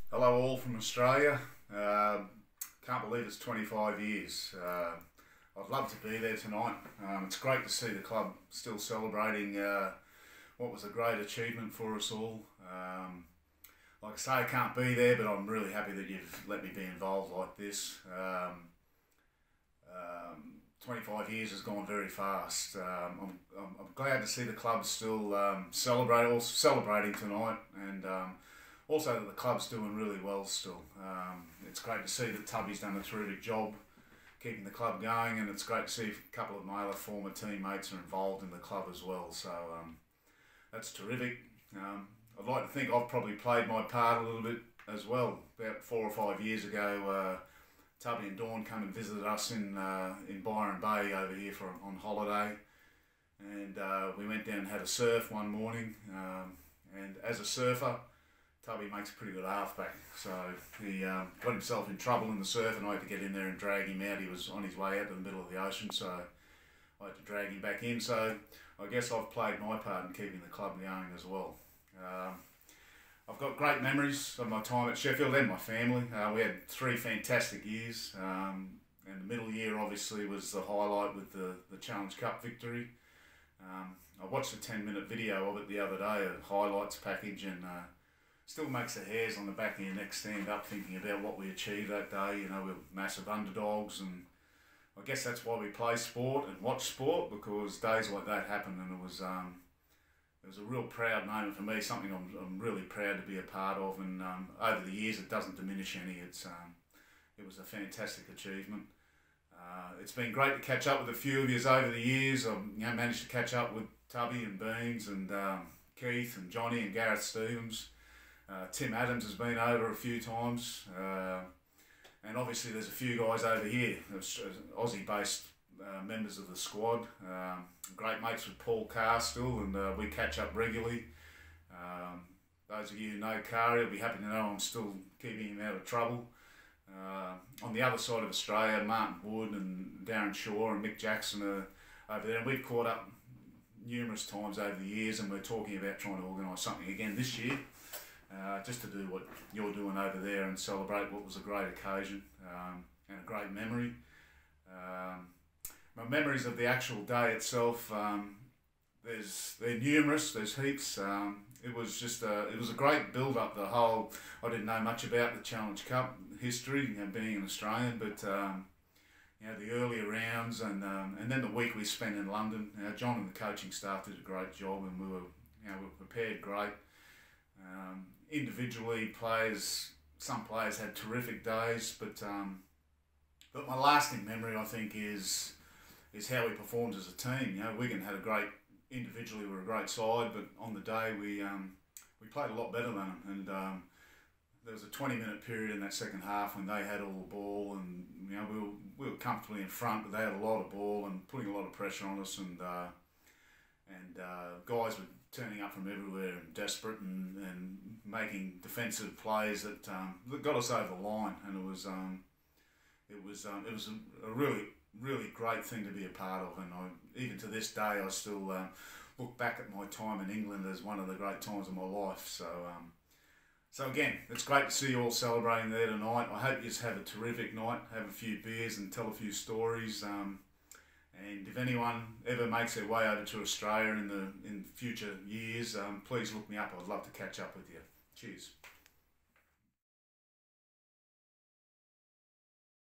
Hello all from Australia. Can't believe it's 25 years. I'd love to be there tonight. It's great to see the club still celebrating what was a great achievement for us all. Like I say, I can't be there, but I'm really happy that you've let me be involved like this. 25 years has gone very fast. I'm glad to see the club still celebrating tonight, and also that the club's doing really well still. It's great to see that Tubby's done a terrific job keeping the club going, and it's great to see a couple of my other former teammates are involved in the club as well. So that's terrific. I'd like to think I've probably played my part a little bit as well. About 4 or 5 years ago, Tubby and Dawn come and visited us in Byron Bay over here on holiday, and we went down and had a surf one morning. And as a surfer, Tubby makes a pretty good halfback, so he got himself in trouble in the surf, and I had to get in there and drag him out. He was on his way out to the middle of the ocean, so I had to drag him back in. So I guess I've played my part in keeping the club going as well. I've got great memories of my time at Sheffield and my family. We had 3 fantastic years, and the middle year obviously was the highlight with the Challenge Cup victory. I watched a 10-minute video of it the other day, a highlights package, and still makes the hairs on the back of your neck stand up thinking about what we achieved that day. You know, we're massive underdogs, and I guess that's why we play sport and watch sport, because days like that happen, and it was a real proud moment for me, something I'm really proud to be a part of, and over the years it doesn't diminish any. It was a fantastic achievement. It's been great to catch up with a few of you over the years. I've managed to catch up with Tubby and Beans and Keith and Johnny and Gareth Stevens. Tim Adams has been over a few times, and obviously there's a few guys over here, Aussie-based members of the squad. Great mates with Paul Carr still, and we catch up regularly. Those of you who know Carr, you'll be happy to know I'm still keeping him out of trouble. On the other side of Australia, Martin Wood and Darren Shaw and Mick Jackson are over there, and we've caught up numerous times over the years, and we're talking about trying to organise something again this year, just to do what you're doing over there and celebrate what was a great occasion and a great memory. My memories of the actual day itself, they're numerous, there's heaps. It was a great build-up, the whole. I didn't know much about the Challenge Cup history, being an Australian, but the earlier rounds, and then the week we spent in London. John and the coaching staff did a great job, and we were prepared great. Individually, some players had terrific days, but my lasting memory, I think, is how we performed as a team. Wigan had a great, individually we were a great side, but on the day we played a lot better than them, and there was a 20-minute period in that second half when they had all the ball, and we were comfortably in front, but they had a lot of ball and putting a lot of pressure on us, and guys were turning up from everywhere and desperate and making defensive plays that got us over the line, and it was a really great thing to be a part of, and even to this day I still look back at my time in England as one of the great times of my life. So again, it's great to see you all celebrating there tonight. I hope you just have a terrific night, have a few beers and tell a few stories. And if anyone ever makes their way over to Australia in future years, please look me up. I'd love to catch up with you. Cheers.